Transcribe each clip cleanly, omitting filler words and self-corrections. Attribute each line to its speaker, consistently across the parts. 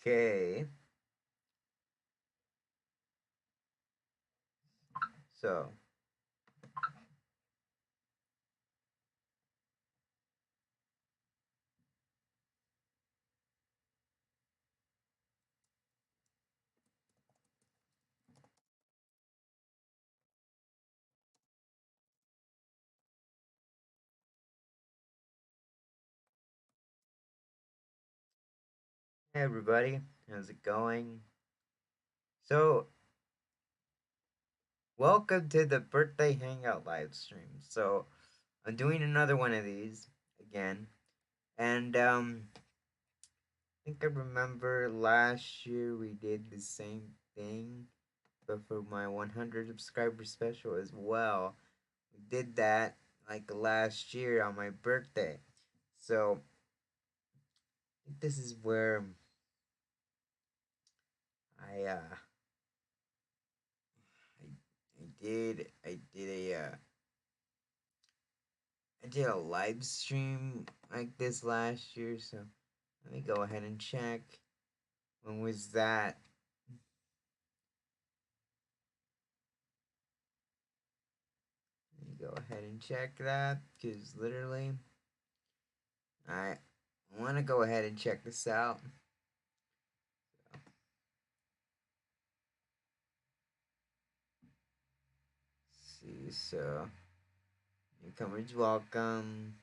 Speaker 1: Okay, so hey everybody, how's it going? So, welcome to the birthday hangout live stream. So, I'm doing another one of these again, and I think I remember last year we did the same thing, but for my 100 subscriber special as well. We did that like last year on my birthday. So, I think this is where I uh I did a live stream like this last year, so let me go ahead and check. When was that? Let me go ahead and check that because literally, I want to go ahead and check this out. See, so newcomers welcome.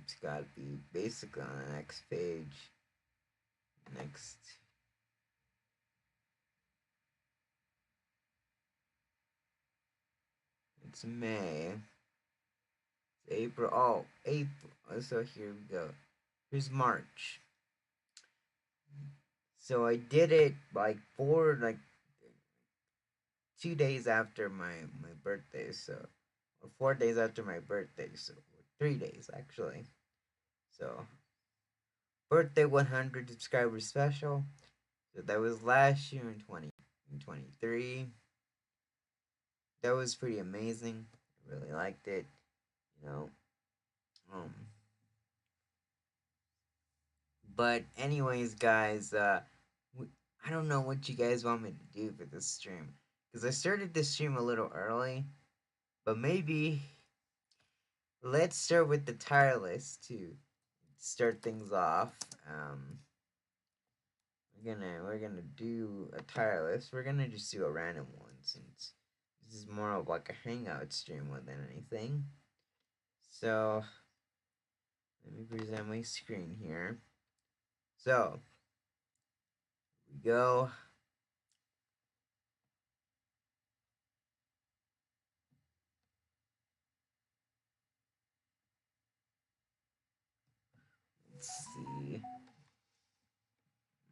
Speaker 1: It's got to be basically on the next page. Next, it's May. It's April. Oh, April. So here we go. Here's March. So I did it like 2 days after my birthday, so or 4 days after my birthday, so 3 days actually. So birthday 100 subscriber special. So that was last year in 2023. That was pretty amazing. I really liked it. You know. Um. But anyways, guys, I don't know what you guys want me to do for this stream because I started this stream a little early, but maybe let's start with the tire list to start things off. We're gonna do a tire list. We're gonna just do a random one since this is more of like a hangout stream more than anything. So let me present my screen here. So we go. Let's see.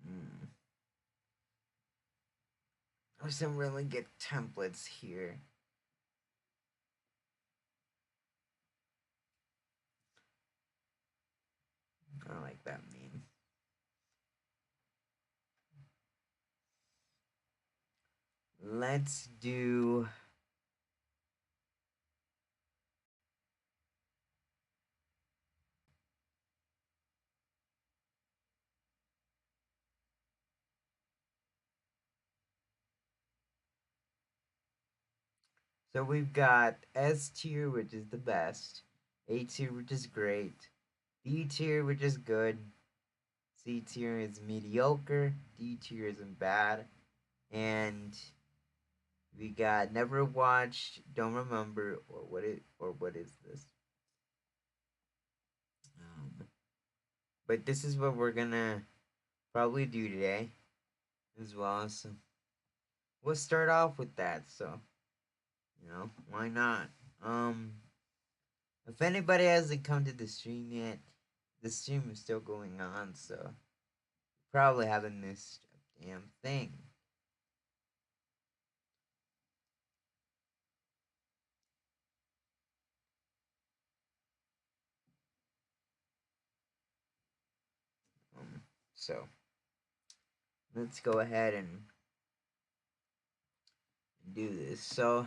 Speaker 1: Hmm. There's some really good templates here. I don't like that meme. Let's do. So we've got S tier, which is the best, A tier, which is great, B tier, which is good, C tier is mediocre, D tier isn't bad, and we got never watched, don't remember, or what is this? But this is what we're gonna probably do today as well. So we'll start off with that. So why not? Um, if anybody hasn't come to the stream yet, the stream is still going on, so you probably haven't missed a damn thing. So let's go ahead and do this. So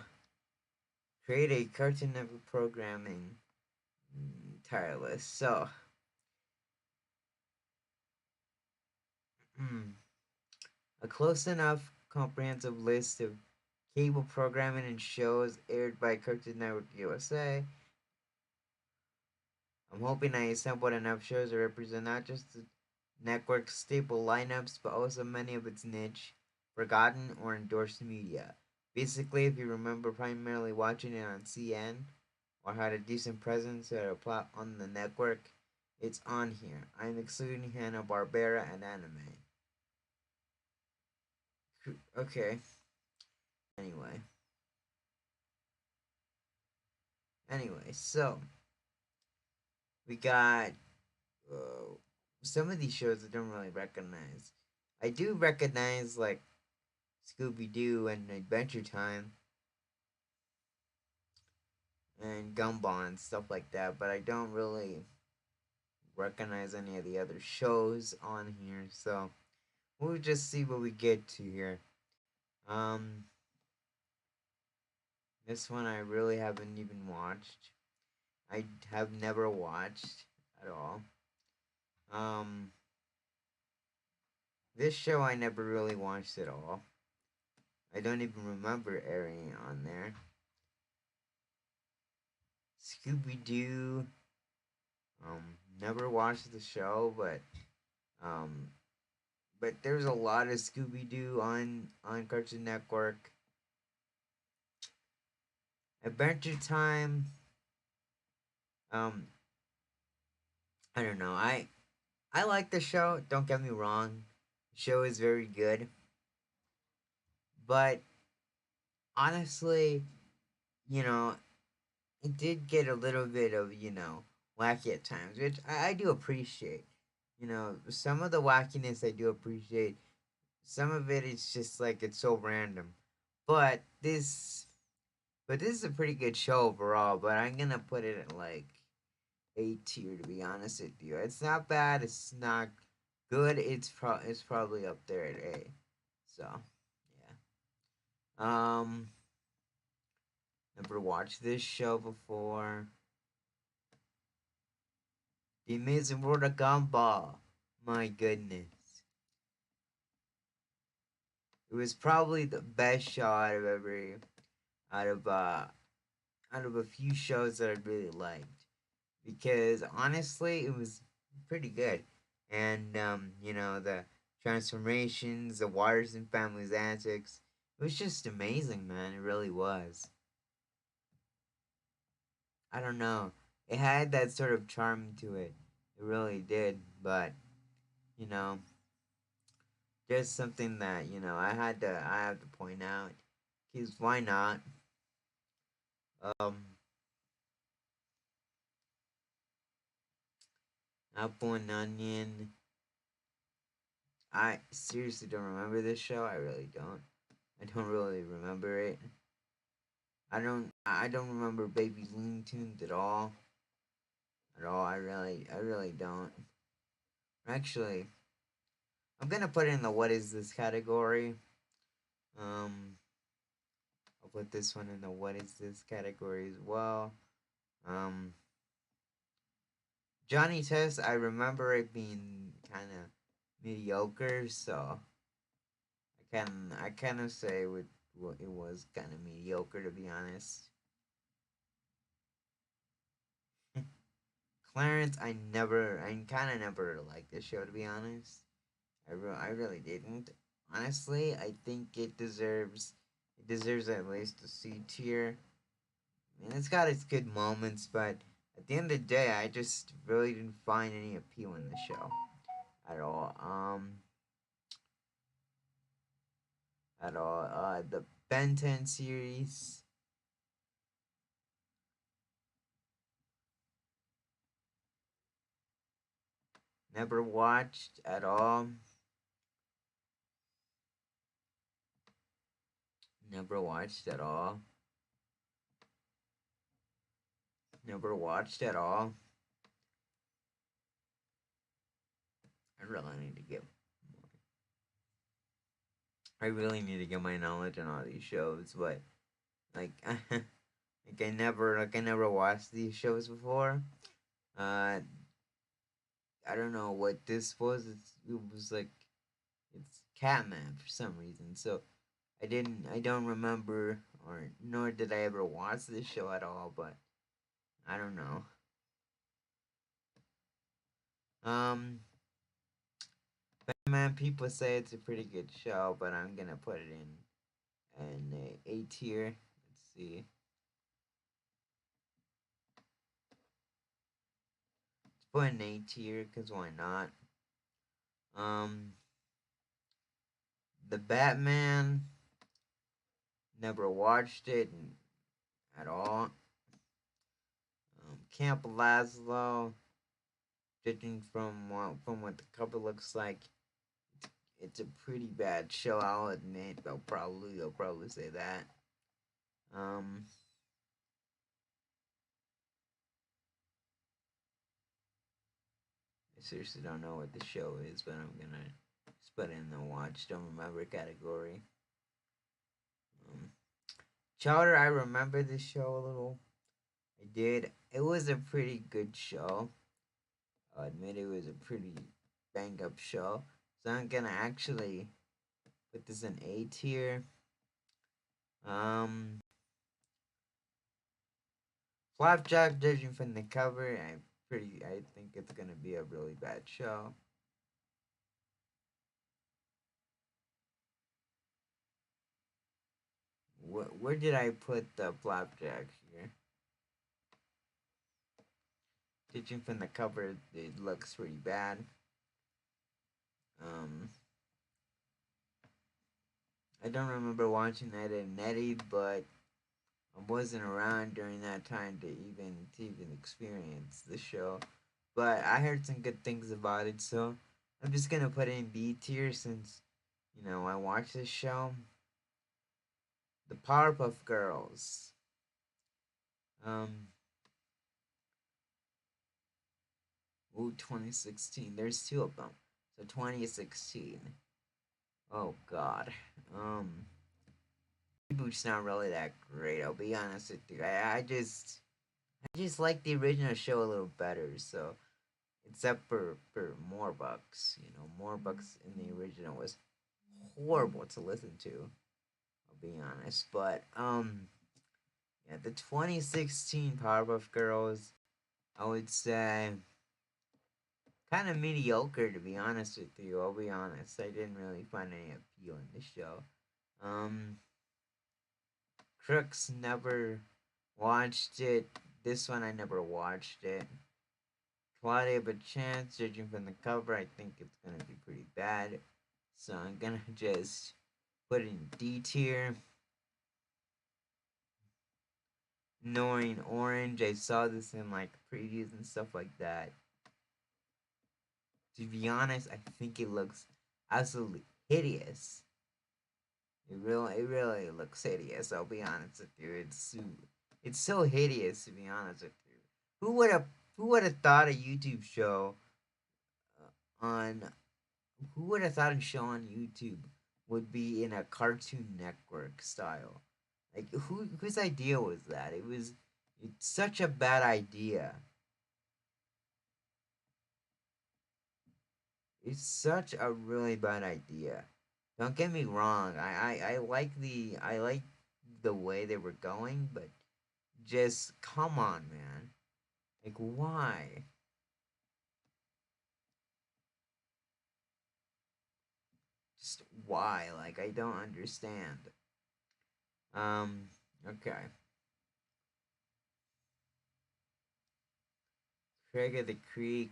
Speaker 1: create a Cartoon Network programming tier list. So A close enough, comprehensive list of cable programming and shows aired by Cartoon Network USA. I'm hoping I assembled enough shows to represent not just the network's staple lineups, but also many of its niche, forgotten, or endorsed media. Basically, if you remember primarily watching it on CN or had a decent presence or a plot on the network, it's on here. I'm excluding Hanna-Barbera and anime. Okay. Anyway. So we got uh, some of these shows I don't really recognize. I do recognize like Scooby Doo and Adventure Time and Gumball and stuff like that, but I don't really recognize any of the other shows on here. So we'll just see what we get to here. Um, this one I really haven't even watched. I have never watched at all. Um, this show I never really watched at all. I don't even remember airing on there. Scooby Doo. Never watched the show, um, but there's a lot of Scooby Doo on Cartoon Network. Adventure Time. Um, I don't know. I like the show. Don't get me wrong. The show is very good, but honestly, you know, it did get a little bit of wacky at times, which I do appreciate. Some of the wackiness I do appreciate. Some of it is just like it's so random. But this is a pretty good show overall, but I'm gonna put it at like A tier to be honest with you. It's not bad, it's not good, it's probably up there at A. So yeah. Never watched this show before. The Amazing World of Gumball. My goodness. It was probably the best show out of uh out of a few shows that I really liked, because honestly it was pretty good. And the transformations, the Waters and Family's antics, it was just amazing, man. It really was. I don't know. It had that sort of charm to it. It really did, but you know, just something that, I have to point out. Cause why not? Um Apple and Onion. I seriously don't remember this show. I really don't. I don't really remember it. I don't remember Baby Looney Tunes at all. At all. I really don't. Actually, I'm gonna put it in the what is this category. Um I'll put this one in the what is this category as well. Um Johnny Test, I remember it being kinda mediocre, so I kind of say it was kind of mediocre to be honest. Clarence, I kind of never liked this show to be honest. I really didn't. Honestly, I think it deserves at least a C tier. I mean, it's got its good moments, but at the end of the day, I just really didn't find any appeal in the show at all. At all. The Ben 10 series, never watched at all. Never watched at all. Never watched at all. I really need to get I really need to get my knowledge on all these shows, but like I never watched these shows before. Uh I don't know what this was. It was like It's Catman for some reason. So I don't remember, or nor did I ever watch this show at all. But I don't know. Um, Batman. People say it's a pretty good show, but I'm gonna put it in A tier. Let's see. Let's put in A tier because why not? Um, the Batman. Never watched it at all. Camp Lazlo. Judging from what the cover looks like, it's a pretty bad show. I'll admit. They'll probably say that. Um, I seriously don't know what the show is, but I'm gonna just put it in the watch. Don't remember category. Um, Chowder. I remember the show a little. I did. It was a pretty good show. I'll admit it was a pretty bang up show. So I'm gonna actually put this in A tier. Um, Flapjack, judging from the cover, I think it's gonna be a really bad show. Where did I put the Flapjack here? Judging from the cover, it looks pretty bad. Um, I don't remember watching Ed and Nettie, but I wasn't around during that time to even experience the show. But I heard some good things about it, so I'm just gonna put it in B tier since I watched this show. The Powerpuff Girls. Um, ooh, 2016. There's two of them. So 2016. Oh God. Um, reboot's not really that great. I'll be honest with you. I just like the original show a little better. So except for More Bucks, More Bucks in the original was horrible to listen to. I'll be honest, but yeah, the 2016 Powerpuff Girls, I would say kind of mediocre to be honest with you. I'll be honest. I didn't really find any appeal in the show. Um, Crooks never watched it. This one I never watched it. Claudia but chance, judging from the cover, I think it's gonna be pretty bad. So I'm gonna just put it in D tier. Knowing Orange, I saw this in like previews and stuff like that. To be honest, I think it looks absolutely hideous. It really looks hideous. I'll be honest with you. It's so hideous to be honest with you. Who would have who would have thought a YouTube show on who would have thought a show on YouTube would be in a Cartoon Network style? Like whose idea was that? It's such a bad idea. It's such a really bad idea. Don't get me wrong. I like the way they were going, but just come on, man. Like why? Just why? Like I don't understand. Um okay. Craig of the Creek.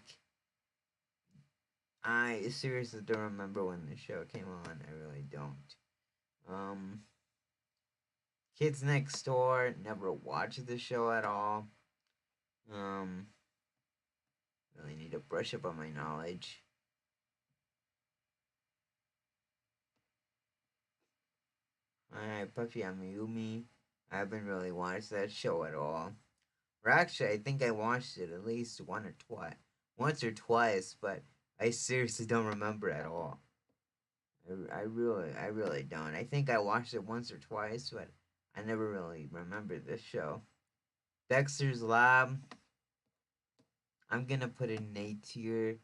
Speaker 1: I seriously don't remember when the show came on. I really don't. Um Kids Next Door, never watched the show at all. Um Really need to brush up on my knowledge. Alright, Puffy Amiyumi. I haven't really watched that show at all. Or actually, I think I watched it at least once or twice, but I seriously don't remember at all. I really don't. I think I watched it once or twice, but I never really remember this show. Dexter's Lab. I'm gonna put it in A tier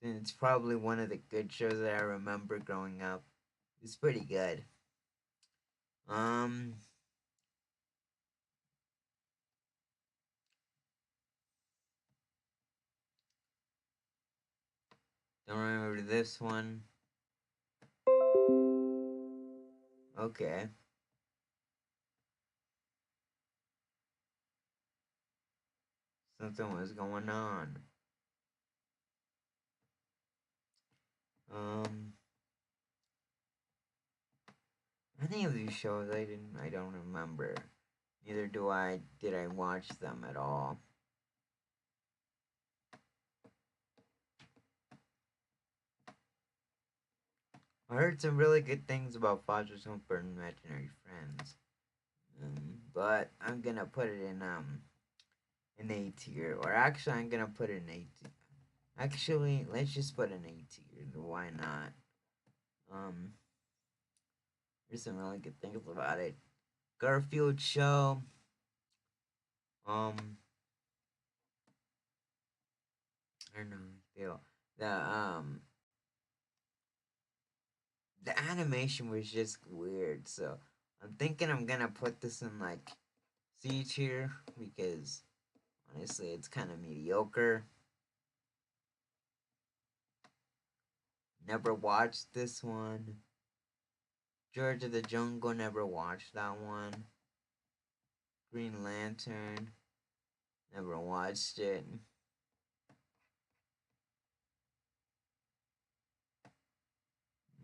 Speaker 1: And it's probably one of the good shows that I remember growing up. It's pretty good. Um, don't remember this one. Okay, something was going on. Um, any of these shows I don't remember. Neither do I. Did I watch them at all? I heard some really good things about Foster's Home for Imaginary Friends. But I'm gonna put it in an A tier, or actually I'm gonna put it in A tier. Actually, let's just put an A tier. Why not? Um, there's some really good things about it. Garfield show. Um, I don't know. The the animation was just weird. So I'm thinking I'm gonna put this in like C tier because honestly it's kind of mediocre. Never watched this one. George of the Jungle, never watched that one. Green Lantern, never watched it.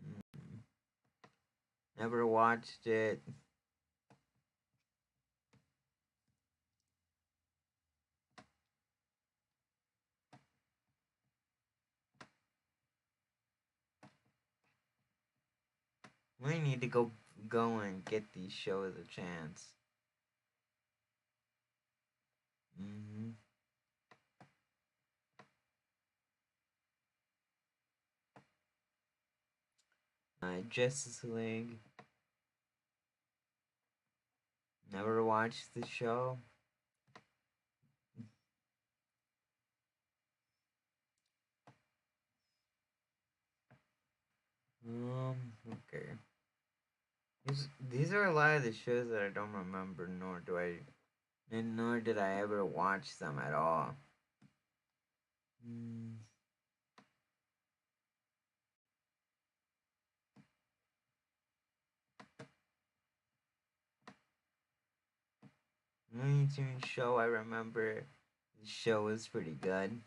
Speaker 1: Mm, never watched it. We need to go and get these shows a chance. Mm-hmm. Justice League, never watched the show. Okay. These are a lot of the shows that I don't remember, nor did I ever watch them at all. Mm. Looney Tunes show, I remember the show was pretty good.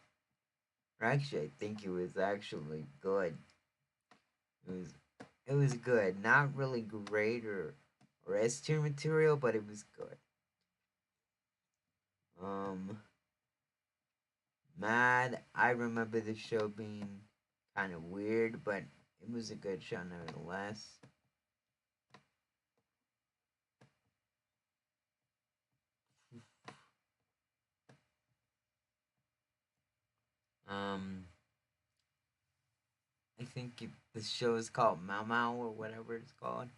Speaker 1: Or actually, I think it was actually good. It was it was good. Not really great or S tier material, but it was good. Um, Mad. I remember the show being kind of weird, but it was a good show nevertheless. Um, I think the show is called Mau Mau or whatever it's called.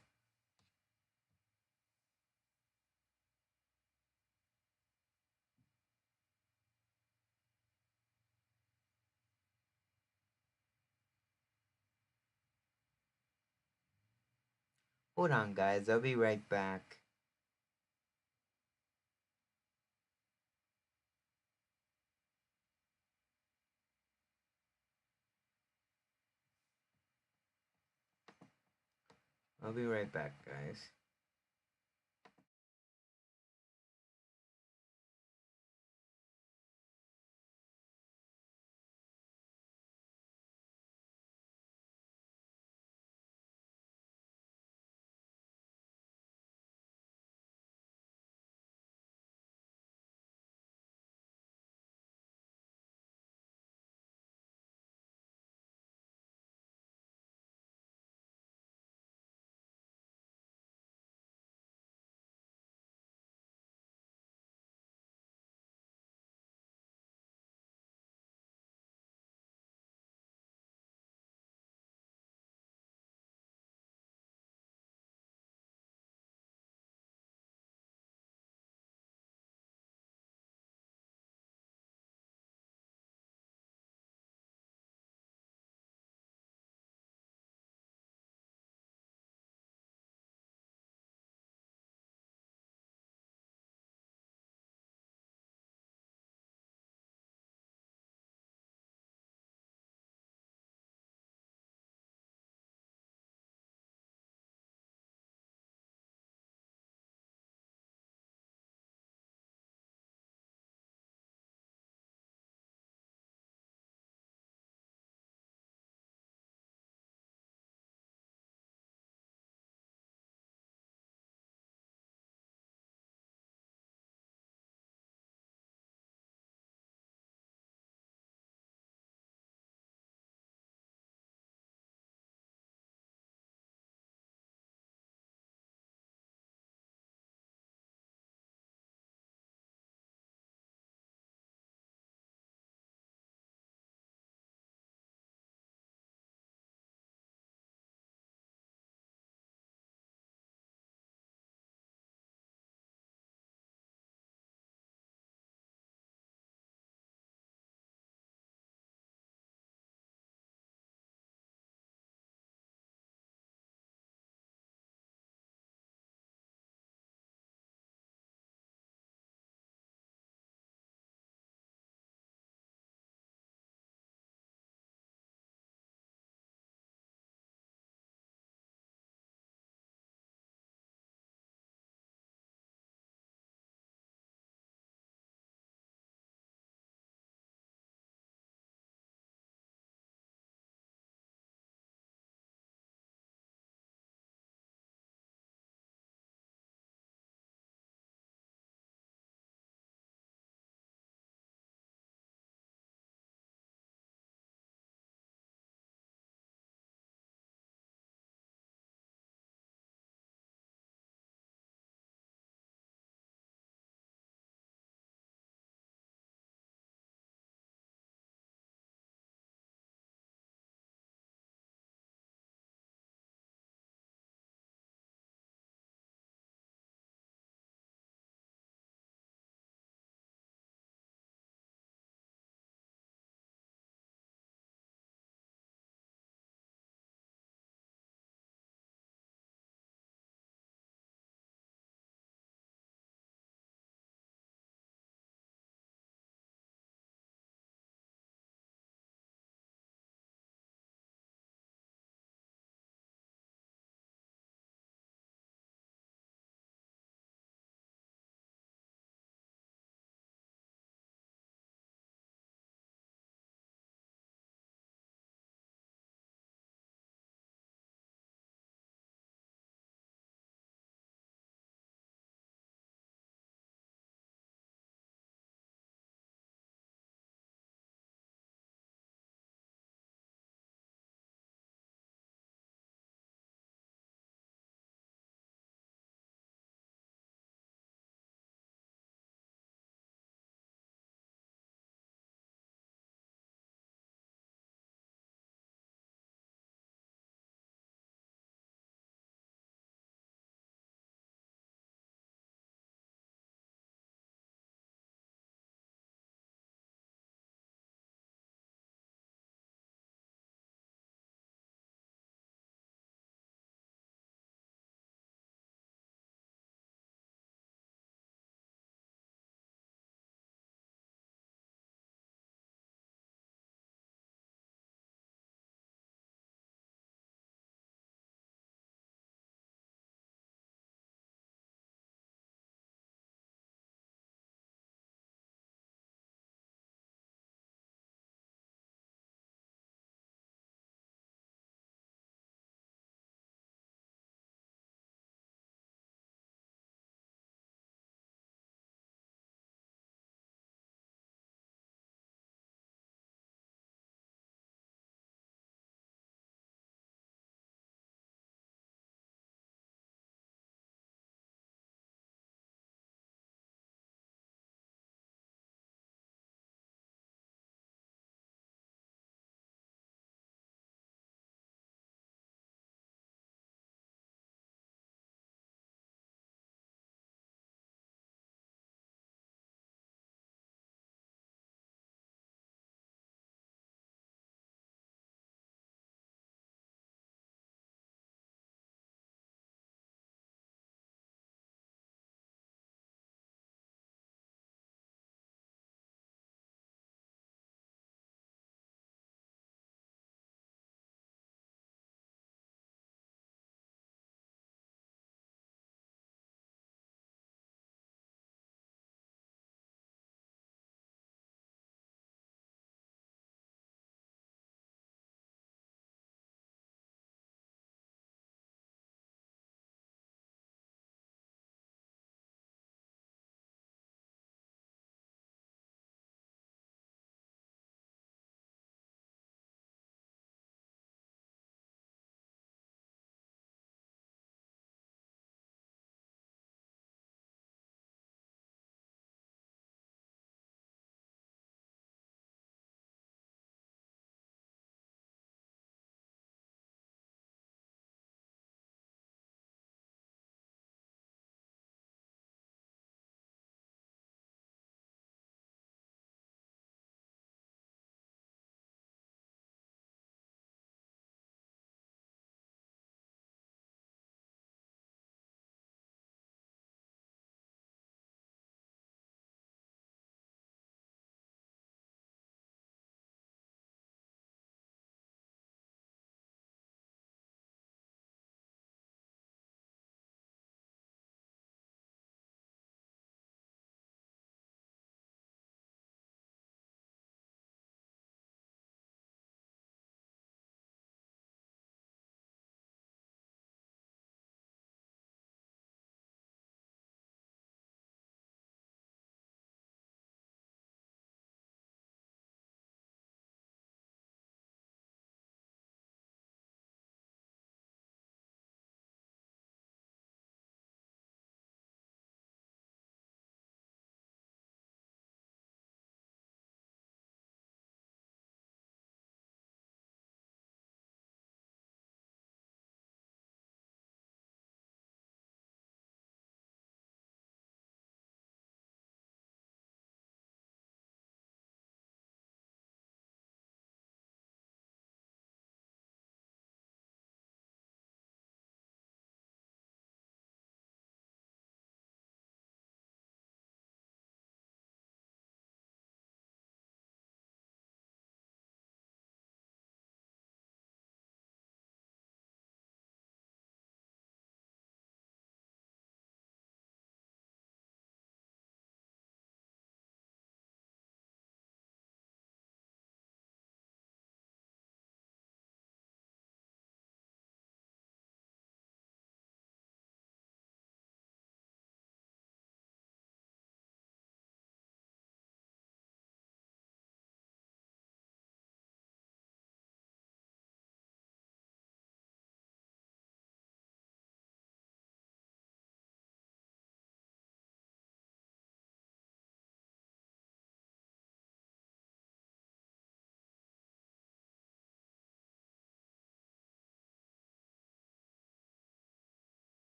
Speaker 1: Hold on, guys. I'll be right back. I'll be right back, guys.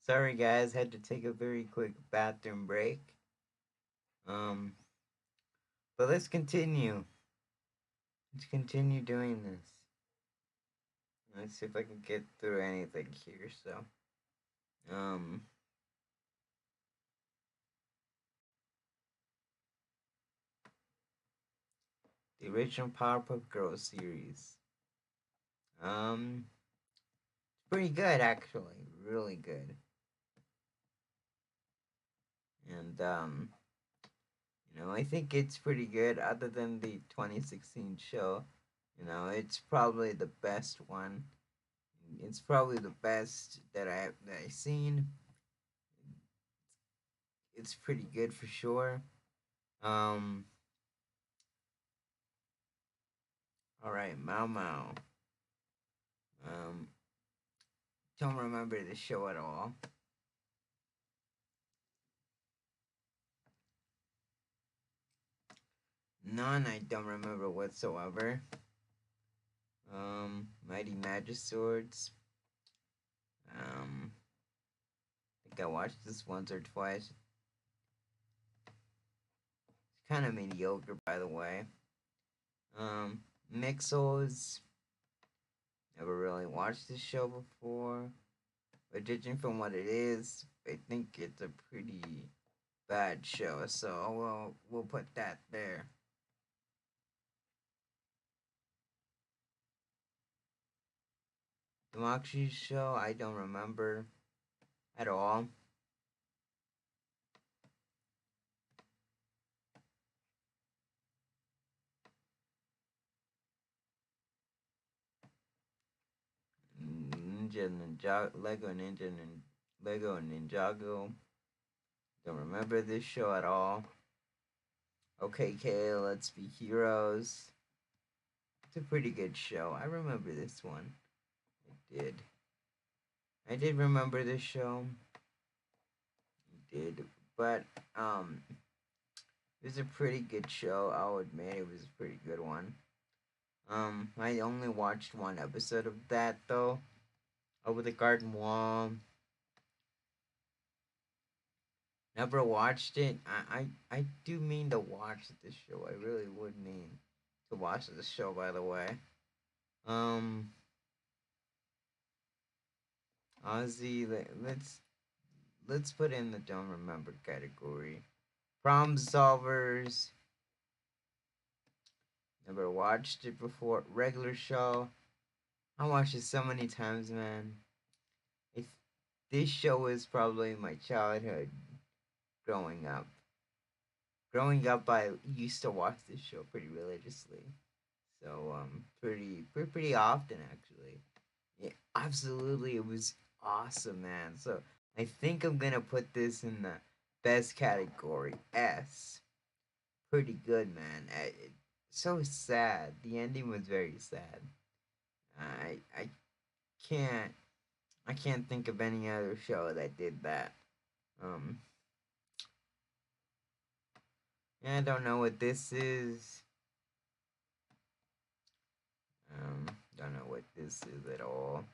Speaker 1: Sorry guys, had to take a very quick bathroom break. Um, but let's continue. Let's continue doing this. Let's see if I can get through anything here. Um, the original Powerpuff Girls series. It's pretty good actually, really good. And I think it's pretty good. Other than the 2016 show, it's probably the best one. It's probably the best that I've seen. It's pretty good for sure. Um, all right, Mau Mau. Um, don't remember the show at all. None I don't remember whatsoever. Mighty Magiswords. I think I watched this once or twice. It's kind of mediocre, by the way. Mixels. Never really watched this show before, but judging from what it is, I think it's a pretty bad show. So we'll put that there. Democracy show, I don't remember at all. Lego Ninjago. Don't remember this show at all. Okay, let's be heroes. It's a pretty good show. I remember this one. I did. I did remember this show. I did, but it was a pretty good show. I'll admit it was a pretty good one. I only watched one episode of that though. Over the Garden Wall. Never watched it. I do mean to watch this show. I really would mean to watch this show. By the way, um, Ozzy. Let's put in the don't remember category. Problem solvers. Never watched it before. Regular show. I watched it so many times, man. If this show is probably my childhood growing up. Growing up, I used to watch this show pretty religiously. So pretty often actually. Yeah, absolutely, it was awesome, man. So I think I'm gonna put this in the best category. S. Pretty good, man. So sad. The ending was very sad. I can't I can't think of any other show that did that. Um, I don't know what this is. Don't know what this is at all.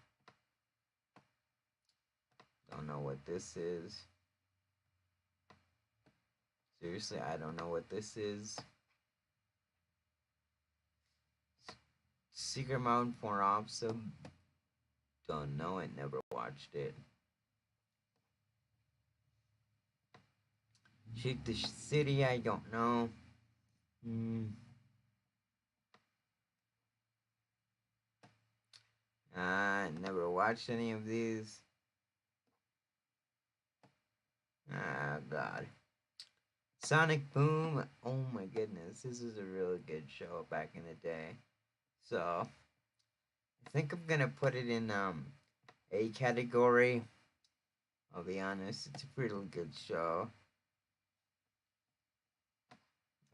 Speaker 1: Don't know what this is. Seriously, I don't know what this is. Secret Mountain for Awesome. Don't know it. Never watched it. Shake the City. I don't know. Hmm. Never watched any of these. Ah, God. Sonic Boom. Oh my goodness, this is a really good show back in the day. So I think I'm gonna put it in A category. I'll be honest, it's a pretty good show.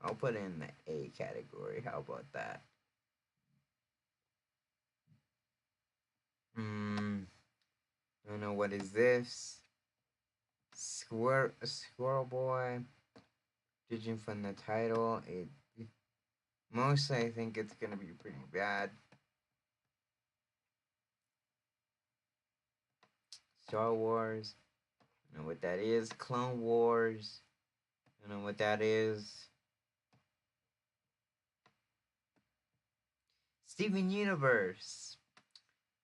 Speaker 1: I'll put it in the A category. How about that? Hmm. I don't know what is this. Squirrel Boy. Judging from the title, it mostly I think it's gonna be pretty bad. Star Wars. You know what that is? Clone Wars. You know what that is? Steven Universe.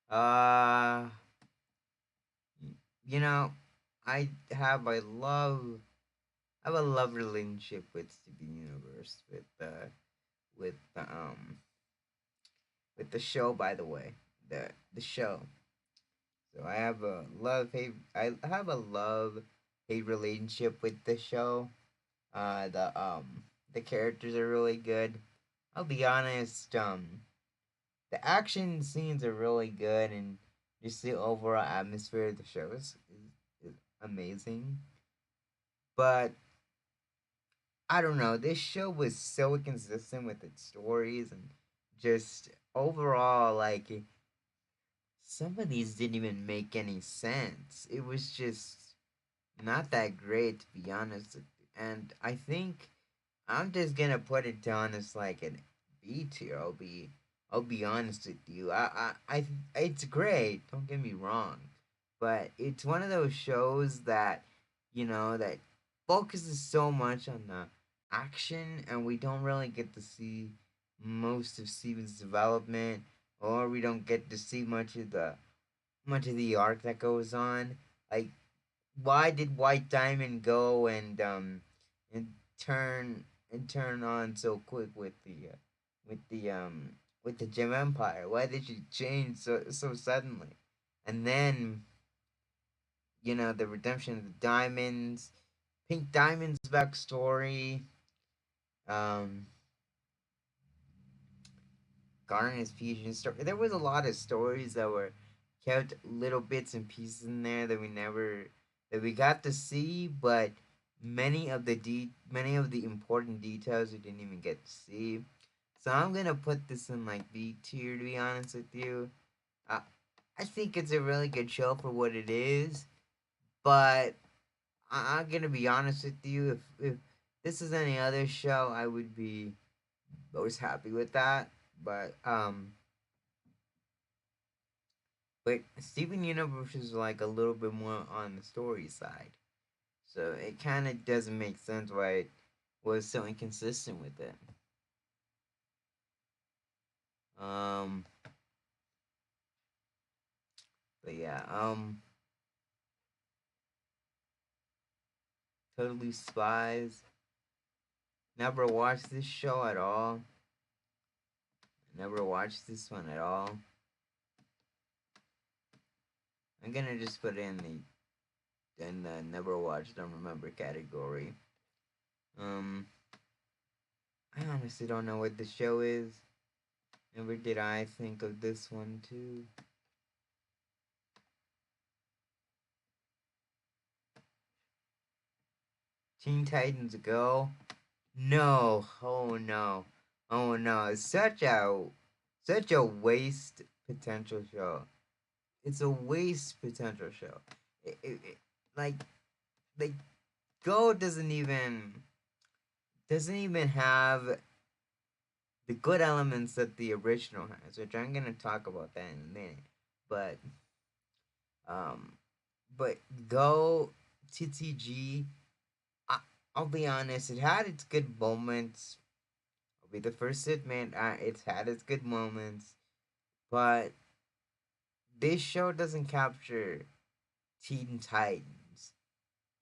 Speaker 1: Uh, you know, I have a love, I have a love relationship with Steven Universe, with the with the show. By the way, the show. So I have a love hate. I have a love hate relationship with the show. The characters are really good. I'll be honest. The action scenes are really good, and just the overall atmosphere of the show is amazing. But I don't know. This show was so inconsistent with its stories and just overall, like some of these didn't even make any sense. It was just not that great, to be honest. And I think I'm just gonna put it down as like an B tier. I'll be honest with you. It's great. Don't get me wrong, but it's one of those shows that, that focuses so much on the action, and we don't really get to see most of Steven's development, or we don't get to see much of the arc that goes on. Like, why did White Diamond go and turn on so quick with the with the Gem Empire? Why did she change so suddenly? And then, the redemption of the diamonds, Pink Diamond's backstory, um Garner's fusion story. There was a lot of stories that were kept little bits and pieces in there that we got to see, but many of the important details we didn't even get to see. So I'm gonna put this in like B tier, to be honest with you. I I think it's a really good show for what it is, but I'm gonna be honest with you. If this is any other show, I would be most happy with that. But Steven Universe is like a little bit more on the story side. So it kind of doesn't make sense why it was so inconsistent with it. Um, but yeah, Totally Spies. Never watched this show at all. Never watched this one at all. I'm gonna just put it in the never watched, don't remember category. Um, I honestly don't know what the show is. Never did I think of this one too. Teen Titans Go. No, oh no, oh no! It's such a waste potential show. It's a waste potential show. Like like Go doesn't even have the good elements that the original has, which I'm gonna talk about that in a minute. But um, but Go TTG. I, I'll be honest, it had its good moments. I'll be the first to admit it's had its good moments, but this show doesn't capture Teen Titans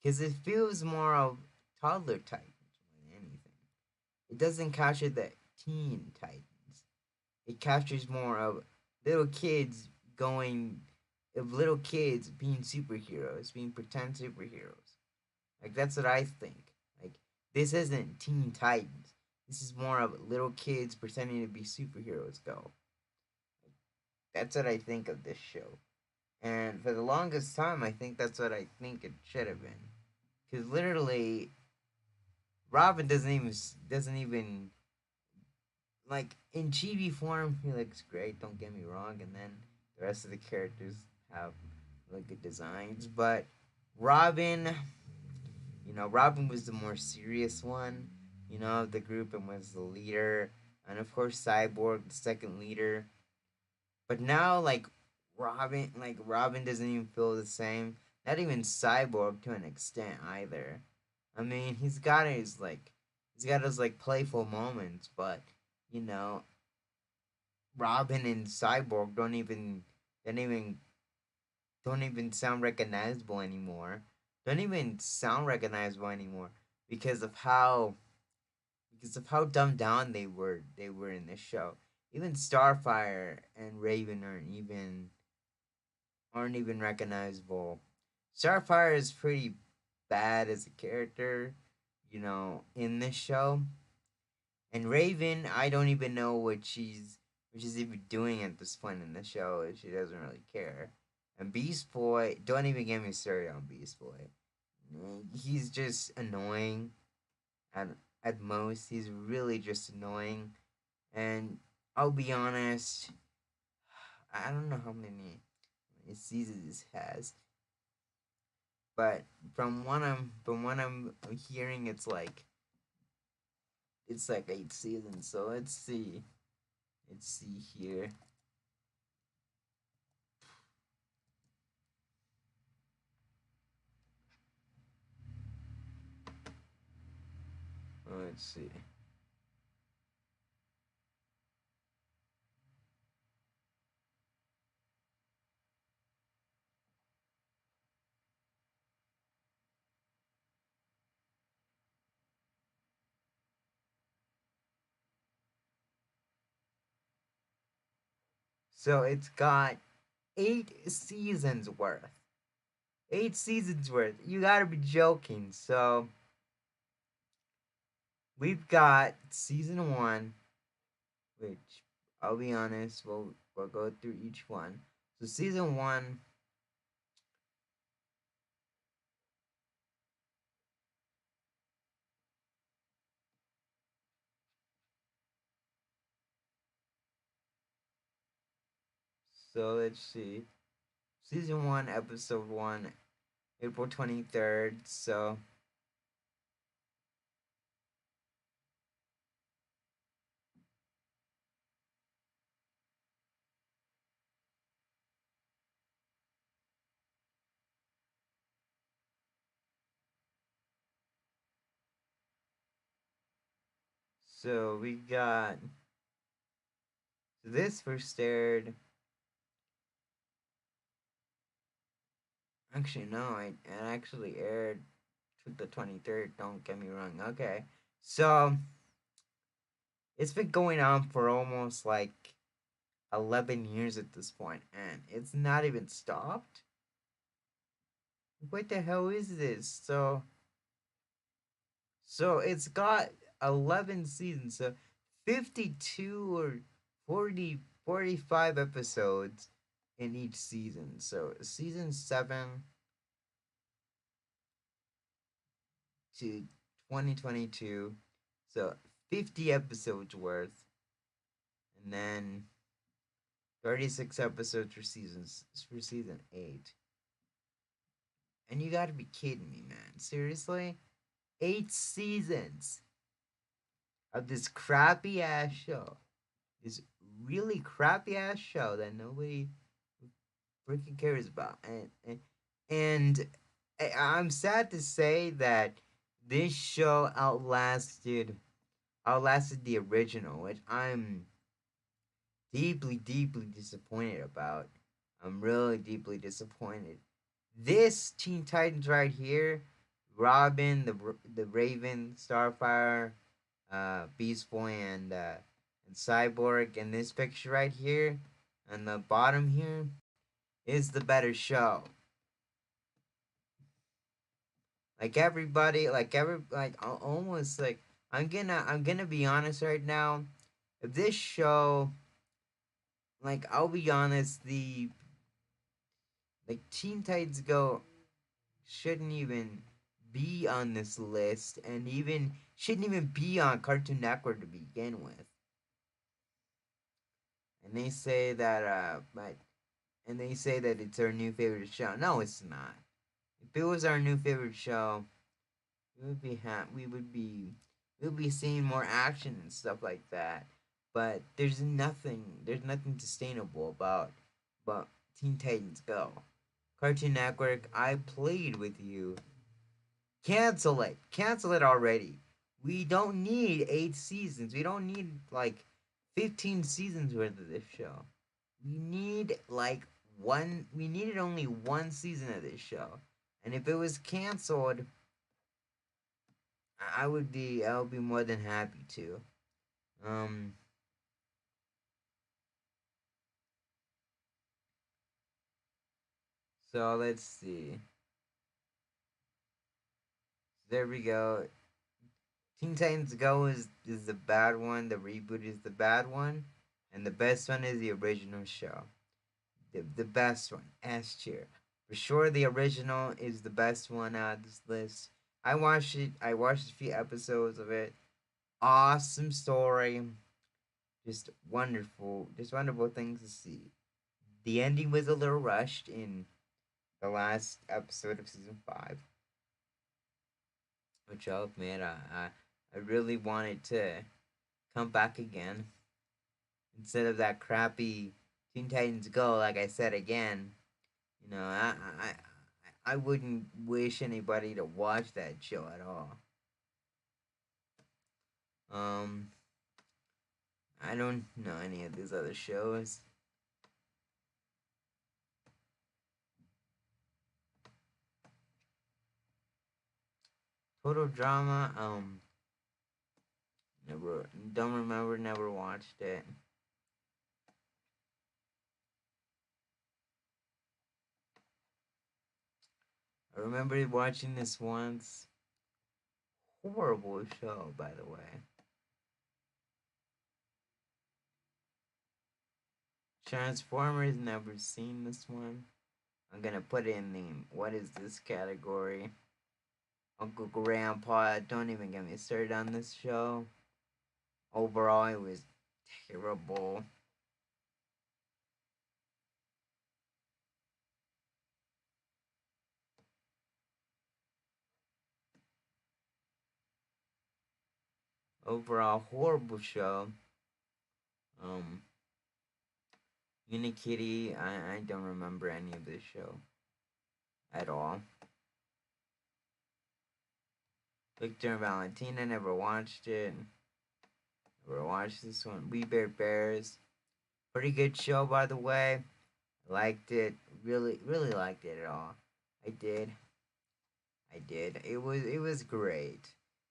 Speaker 1: because it feels more of toddler Titans more than anything. It doesn't capture the Teen Titans. It captures more of little kids going, of little kids being superheroes, being pretend superheroes. Like that's what I think. Like this isn't Teen Titans. This is more of little kids pretending to be superheroes. Go. That's what I think of this show. And for the longest time, I think that's what I think it should have been. Because literally, Robin doesn't even like in chibi form. He looks great. Don't get me wrong. And then the rest of the characters have really good designs. But Robin, Robin was the more serious one. Of the group and was the leader. And of course, Cyborg, the second leader. But now, like Robin doesn't even feel the same. Not even Cyborg to an extent either. I mean, he's got his like playful moments, but you know, Robin and Cyborg don't even don't even sound recognizable anymore. Don't even sound recognizable anymore because of how dumbed down they were in this show. Even Starfire and Raven aren't even recognizable. Starfire is pretty bad as a character, in this show. And Raven, I don't even know what she's even doing at this point in the show. She doesn't really care. And Beast Boy, don't even get me started on Beast Boy. He's just annoying at at most. He's really just annoying. And I'll be honest, I don't know how many seasons this has, but from what I'm hearing, it's like 8 seasons. So let's see. Let's see here. Let's see. So it's got 8 seasons worth. 8 seasons worth. You gotta be joking. So we've got season one, which I'll be honest, we'll go through each one. So season one, so let's see. Season one, episode one, April 23rd. So we got this first aired. Actually, no, it actually aired to the 23rd. Don't get me wrong. Okay. So it's been going on for almost like 11 years at this point, and it's not even stopped. What the hell is this? So it's got 11 seasons, so 52 or 45 episodes in each season. So season 7 to 2022, so 50 episodes worth, and then 36 episodes for season 8. And you gotta be kidding me, man. Seriously? 8 seasons of this crappy ass show. This really crappy ass show that nobody freaking cares about. And I'm sad to say that this show outlasted the original, which I'm deeply disappointed about. I'm really deeply disappointed. This Teen Titans right here, Robin, the Raven, Starfire, Beast Boy, and Cyborg, and this picture right here, on the bottom here, is the better show. Almost like I'm gonna be honest right now. If this show, I'll be honest, the Teen Titans Go shouldn't even be on this list, and even shouldn't even be on Cartoon Network to begin with. And they say that they say that it's our new favorite show. No, it's not. If it was our new favorite show, we would be seeing more action and stuff like that. But there's nothing sustainable about Teen Titans Go. Cartoon Network, I played with you. Cancel it. Cancel it already. We don't need 8 seasons. We don't need like 15 seasons worth of this show. We need like one. We needed only one season of this show, and if it was canceled, I would be. I would be more than happy to. Um. So let's see. There we go. Teen Titans Go is the bad one. The reboot is the bad one, and the best one is the original show. The best one, S tier. For sure, the original is the best one out of this list. I watched it. I watched a few episodes of it. Awesome story. Just wonderful. Just wonderful things to see. The ending was a little rushed in the last episode of season 5, which I'll admit I really wanted to come back again instead of that crappy Teen Titans Go. Like I said again, you know, I wouldn't wish anybody to watch that show at all. Um, I don't know any of these other shows. Total Drama, never, don't remember, never watched it. I remember watching this once. Horrible show, by the way. Transformers, never seen this one. I'm gonna put it in the what is this category? Uncle Grandpa, don't even get me started on this show. Overall, it was terrible. Overall, horrible show. Um, Unikitty, I don't remember any of this show at all. Victor and Valentina, never watched it. Never watched this one. We Bear Bears, pretty good show by the way. Liked it, really, really liked it at all. I did. I did. It was great,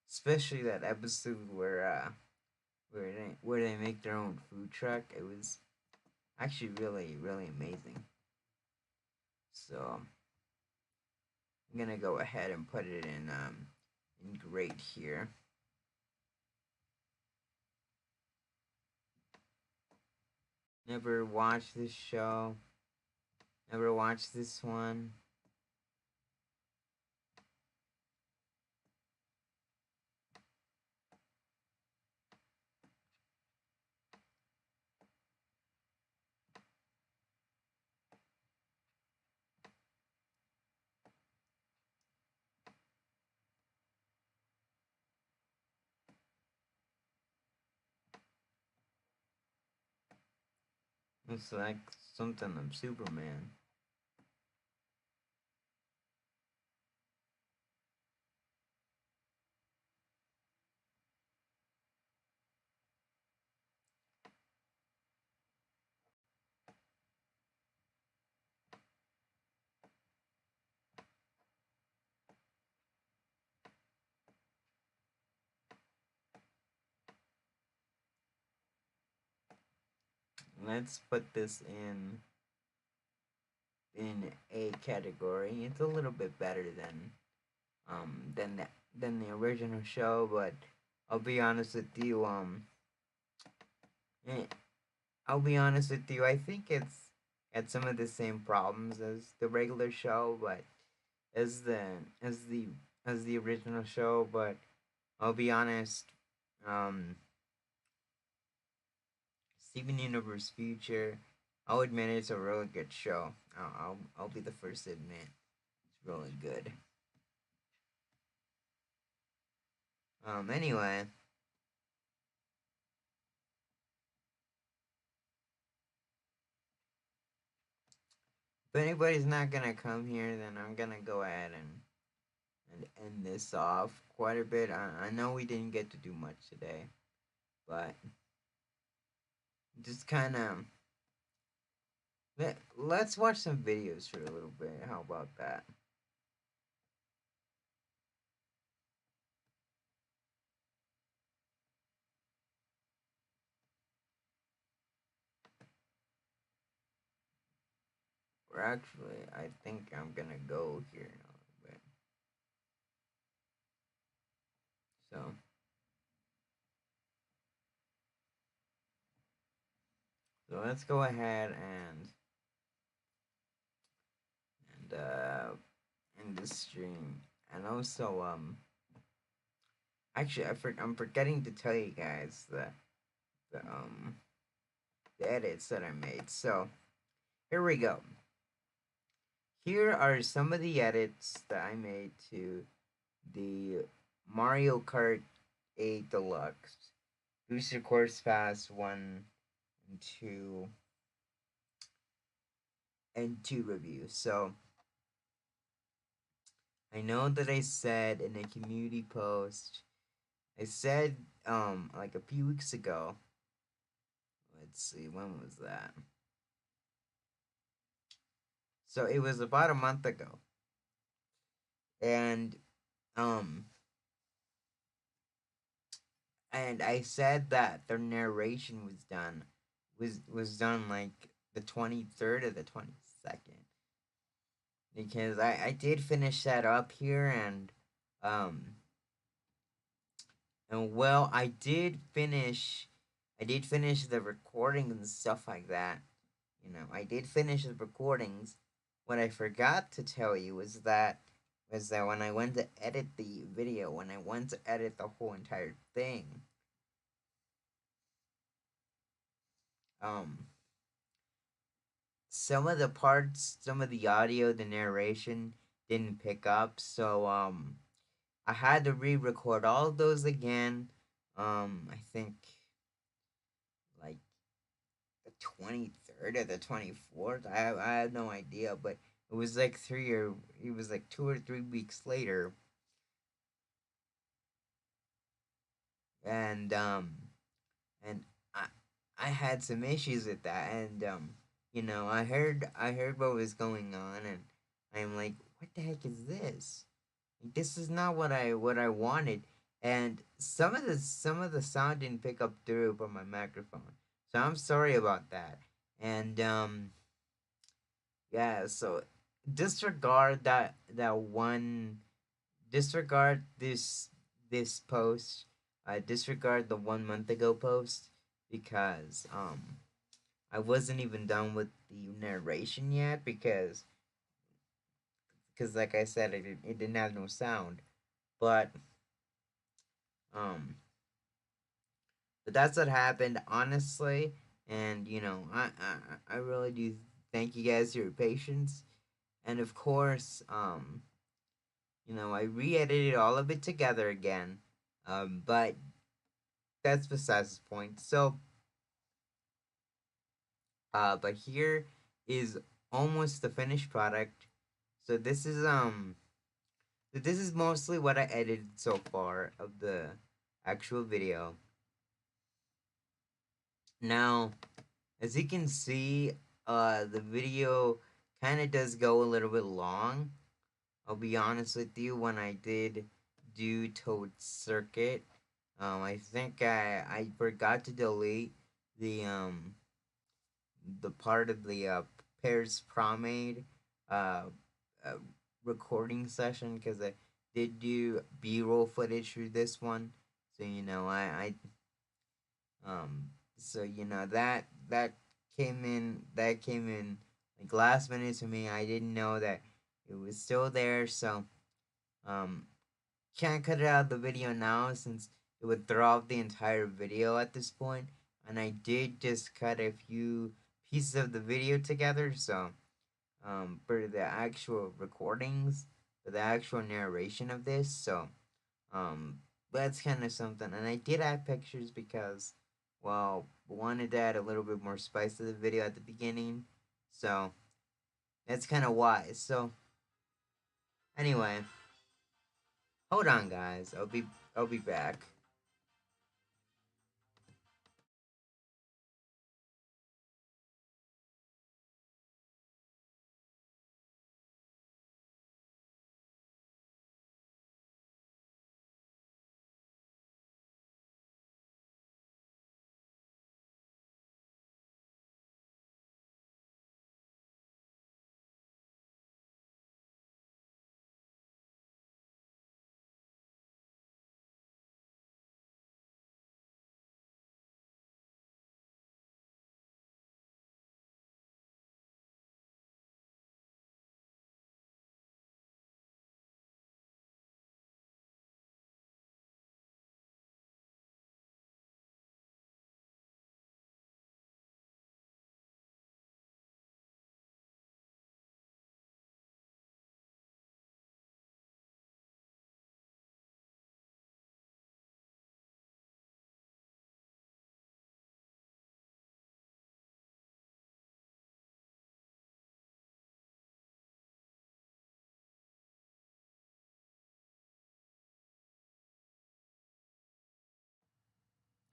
Speaker 1: especially that episode where they make their own food truck. It was actually really really amazing. So I'm gonna go ahead and put it in great here. Never watched this show. Never watched this one. Looks like something of Superman. Let's put this in a category. It's a little bit better than the original show, but I'll be honest with you. Eh, I'll be honest with you. I think it's got some of the same problems as the regular show, but as the as the as the original show. But I'll be honest. Um, Steven Universe Future. I'll admit it's a really good show. I'll be the first to admit it's really good. Anyway, If anybody's not gonna come here, then I'm gonna go ahead and end this off quite a bit. I know we didn't get to do much today, but just kind of let's watch some videos for a little bit. How about that? Or actually, I think I'm gonna go here in a little bit. So, let's go ahead and end the stream. And also, actually, I'm forgetting to tell you guys the um the edits that I made. So here we go. Here are some of the edits that I made to the Mario Kart 8 Deluxe Booster Course Pass 1 and 2 and 2 review. So I know that I said in a community post, I said like a few weeks ago. Let's see, when was that? So it was about a month ago. And um and I said that the narration was done like the 23rd or the 22nd, because I did finish that up here, um and well, I did finish the recording and stuff like that. I did finish the recordings. What I forgot to tell you was that when I went to edit the video, when I went to edit the whole entire thing, um some of the parts, some of the audio, the narration didn't pick up, so I had to re-record all of those again. I think like the 23rd or the 24th. I have no idea, but it was like 2 or 3 weeks later, and and I I had some issues with that, and I heard what was going on, and I'm like, what the heck is this? Like, this is not what I wanted, and some of the sound didn't pick up through from my microphone, so I'm sorry about that, and yeah, so disregard that one, disregard this post, disregard the 1 month ago post, because I wasn't even done with the narration yet, because like I said, it didn't have no sound, but um but that's what happened, honestly, and I really do thank you guys for your patience, and of course, I re-edited all of it together again, but that's besides the point. So, but here is almost the finished product. So this is mostly what I edited so far of the actual video. Now, as you can see, the video kind of does go a little bit long. I'll be honest with you, when I did do Toad Circuit, I think I forgot to delete the part of the Paris Promenade uh, uh recording session, because I did do B-roll footage for this one. So so that came in like last minute to me. I didn't know that it was still there, so um can't cut it out of the video now, since it would throw off the entire video at this point. And I did just cut a few pieces of the video together, so for the actual recordings, for the actual narration of this. So um, that's kind of something. And I did add pictures because, well, wanted to add a little bit more spice to the video at the beginning. So That's kind of wise. So anyway, hold on, guys. I'll be back.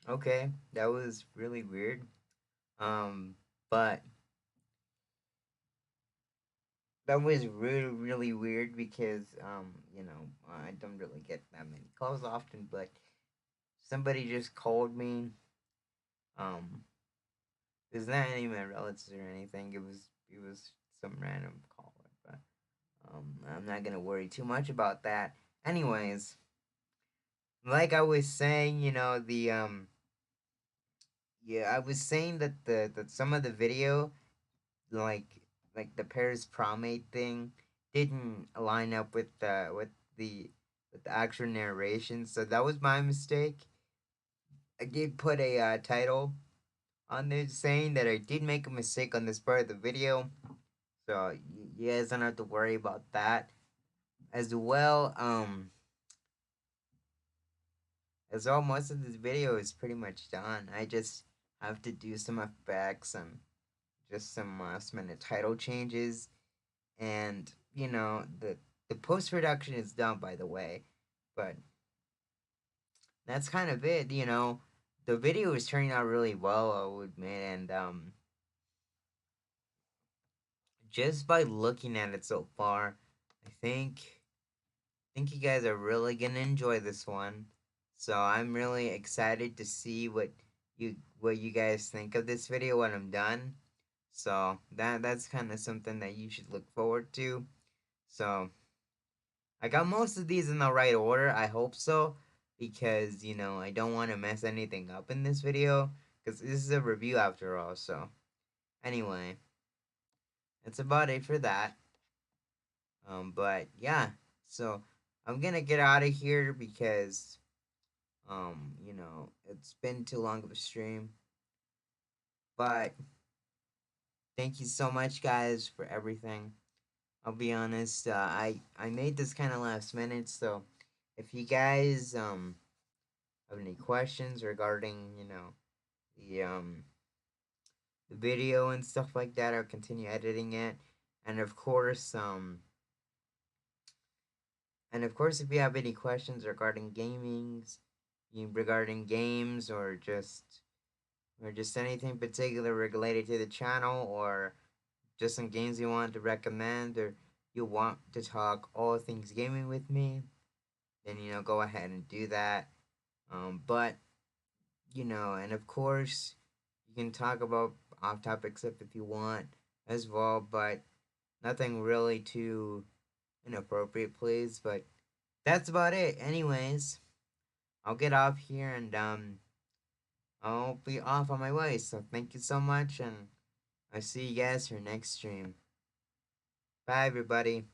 Speaker 1: Okay, that was really weird. But that was really weird because I don't really get that many calls often, but somebody just called me. Um, it's not any of my relatives or anything. It was some random caller, but I'm not gonna worry too much about that. Anyways, like I was saying, the yeah, I was saying that that some of the video, like the Paris Promate thing, didn't line up the with the actual narration, so that was my mistake. I did put a title on there saying that I did make a mistake on this part of the video, so you guys don't have to worry about that as well. As well, most of this video is pretty much done. I just have to do some effects and just some last minute title changes, and the post production is done, by the way, but that's kind of it. The video is turning out really well, I will admit, and just by looking at it so far, I think you guys are really gonna enjoy this one. So I'm really excited to see what you guys think of this video when I'm done. So that's kind of something that you should look forward to. So I got most of these in the right order. I hope so, because I don't want to mess anything up in this video, because this is a review after all. So anyway, that's about it for that. But yeah, so I'm gonna get out of here because it's been too long of a stream. But thank you so much, guys, for everything. I'll be honest, I made this kind of last minute, so if you guys have any questions regarding the the video and stuff like that, I'll continue editing it, and of course if you have any questions regarding regarding games, or just anything particular related to the channel, or just some games you want to recommend, or you want to talk all things gaming with me, then go ahead and do that. But and of course you can talk about off topic stuff if you want as well, but nothing really too inappropriate, please. But that's about it. Anyways, I'll get off here, and I'll be off on my way. So thank you so much, and I'll see you guys for next stream. Bye, everybody.